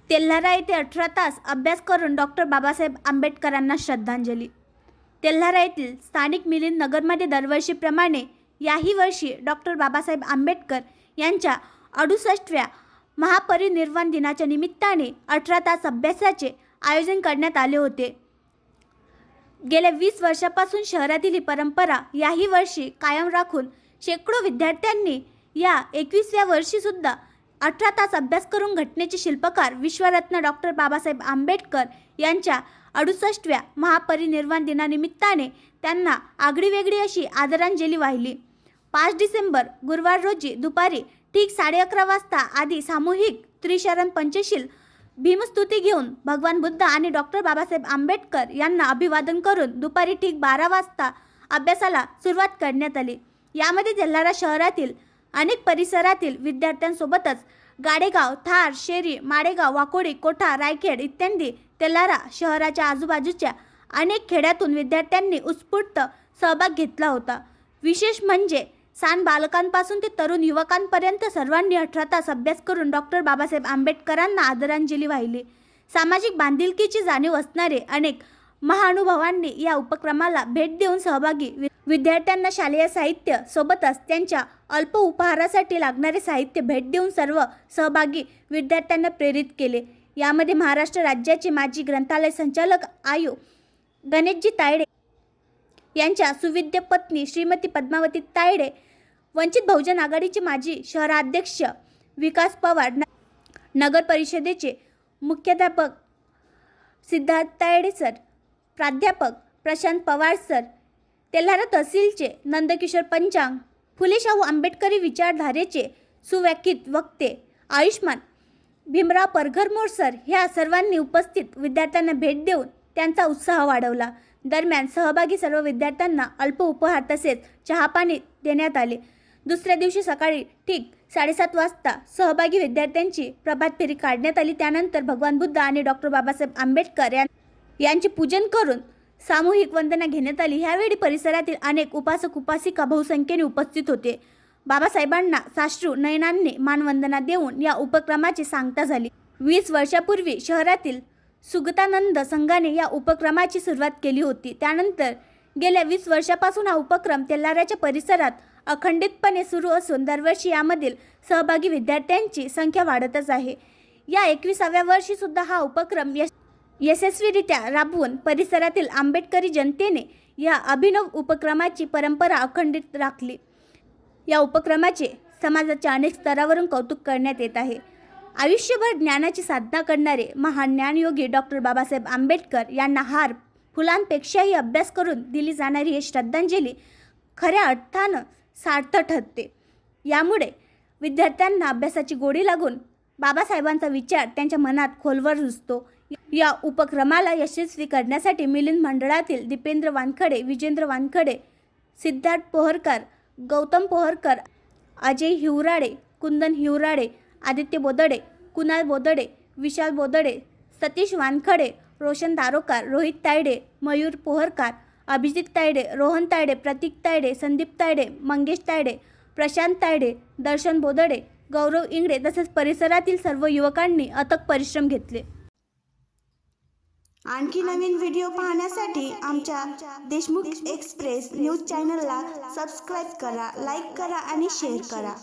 तेल्हारा येथे 18 तास अभ्यास करून डॉक्टर बाबासाहेब आंबेडकरांना श्रद्धांजली. तेल्हारा येथील स्थानिक मिलिंद नगरमध्ये दरवर्षीप्रमाणे याही वर्षी डॉक्टर बाबासाहेब आंबेडकर यांच्या 68व्या महापरिनिर्वाण दिनाच्या निमित्ताने 18 तास अभ्यासाचे आयोजन करण्यात आले होते. गेल्या 20 वर्षापासून शहरातील ही परंपरा याही वर्षी कायम राखून शेकडो विद्यार्थ्यांनी या 21व्या वर्षीसुद्धा 18 तास अभ्यास करून घटनेचे शिल्पकार विश्वरत्न डॉक्टर बाबासाहेब आंबेडकर यांच्या 68व्या महापरिनिर्वाण दिनानिमित्ताने त्यांना आगळीवेगळी अशी आदरांजली वाहिली. 5 डिसेंबर गुरुवार रोजी दुपारी ठीक 11:30 वाजता आधी सामूहिक त्रिशरण पंचशील भीमस्तुती घेऊन भगवान बुद्ध आणि डॉक्टर बाबासाहेब आंबेडकर यांना अभिवादन करून दुपारी ठीक 12 वाजता अभ्यासाला सुरुवात करण्यात आली. यामध्ये तेल्हारा शहरातील अनेक परिसरातील विद्यार्थ्यांसोबतच गाडेगाव, थार, शेरी, माडेगाव, वाकोडी, कोठा, रायखेड इत्यादी तेल्हारा शहराच्या आजूबाजूच्या अनेक खेड्यातून विद्यार्थ्यांनी उत्स्फूर्त सहभाग घेतला होता. विशेष म्हणजे सान बालकांपासून ते तरुण युवकांपर्यंत सर्वांनी 18 तास अभ्यास करून डॉक्टर बाबासाहेब आंबेडकरांना आदरांजली वाहिली. सामाजिक बांधिलकीची जाणीव असणारे अनेक महाअनुभवांनी या उपक्रमाला भेट देऊन सहभागी विद्यार्थ्यांना शालेय साहित्य सोबतच त्यांच्या अल्प उपहारासाठी लागणारे साहित्य भेट देऊन सर्व सहभागी विद्यार्थ्यांना प्रेरित केले. यामध्ये महाराष्ट्र राज्याचे माजी ग्रंथालय संचालक आयु गणेशजी तायडे यांच्या सुविद्य पत्नी श्रीमती पद्मावती तायडे, वंचित बहुजन आघाडीचे माजी शहराध्यक्ष विकास पवार, नगर परिषदेचे मुख्याध्यापक सिद्धार्थ तायडे सर, प्राध्यापक प्रशांत पवार सर, तेल्हारा तहसीलचे नंदकिशोर पंचांग, फुले शाहू आंबेडकरी विचारधारेचे सुव्याख्यित वक्ते आयुष्मान भीमराव परघरमोर सर ह्या सर्वांनी उपस्थित विद्यार्थ्यांना भेट देऊन त्यांचा उत्साह वाढवला. दरम्यान सहभागी सर्व विद्यार्थ्यांना अल्प उपहार तसेच चहापाणी देण्यात आले. दुसऱ्या दिवशी सकाळी ठीक 7:30 वाजता सहभागी विद्यार्थ्यांची प्रभात फेरी काढण्यात आली. त्यानंतर भगवान बुद्ध आणि डॉक्टर बाबासाहेब आंबेडकर यांचे पूजन करून सामूहिक वंदना घेण्यात आली. ह्यावेळी परिसरातील अनेक उपासक उपासिका बहुसंख्येने उपस्थित होते. बाबासाहेबांना साश्रू नयनांनी मानवंदना देऊन या उपक्रमाची सांगता झाली. 20 वर्षापूर्वी शहरातील सुगतानंद संघाने या उपक्रमाची सुरुवात केली होती. त्यानंतर गेल्या 20 वर्षापासून हा उपक्रम तेल्हाराच्या परिसरात अखंडितपणे सुरू असून दरवर्षी यामधील सहभागी विद्यार्थ्यांची संख्या वाढतच आहे. या 21व्या वर्षीसुद्धा हा उपक्रम यशस्वीरित्या राबवून परिसरातील आंबेडकरी जनतेने या अभिनव उपक्रमाची परंपरा अखंडित राखली. या उपक्रमाचे समाजाच्या अनेक स्तरावरून कौतुक करण्यात येत आहे. आयुष्यभर ज्ञानाची साधना करणारे महान ज्ञानयोगी डॉक्टर बाबासाहेब आंबेडकर यांना हार फुलांपेक्षाही अभ्यास करून दिली जाणारी ही श्रद्धांजली खऱ्या अर्थानं सार्थ ठरते. यामुळे विद्यार्थ्यांना अभ्यासाची गोडी लागून बाबासाहेबांचा विचार त्यांच्या मनात खोलवर रुजतो. या उपक्रमाला यशस्वी करण्यासाठी मिलिंद मंडळातील दीपेंद्र वानखडे, विजेंद्र वानखडे, सिद्धार्थ पोहरकर, गौतम पोहरकर, अजय हिवराडे, कुंदन हिवराडे, आदित्य बोदडे, कुणाल बोदडे, विशाल बोदडे, सतीश वानखडे, रोशन दारोकार, रोहित तायडे, मयूर पोहरकर, अभिजित तायडे, रोहन तायडे, प्रतीक तायडे, संदीप तायडे, मंगेश तायडे, प्रशांत तायडे, दर्शन बोदडे, गौरव इंगडे तसेच परिसरातील सर्व युवकांनी अथक परिश्रम घेतले. आणखी नवीन व्हिडिओ पाहण्यासाठी आमच्या देशमुख एक्सप्रेस न्यूज चॅनलला सबस्क्राईब करा, लाईक करा आणि शेअर करा.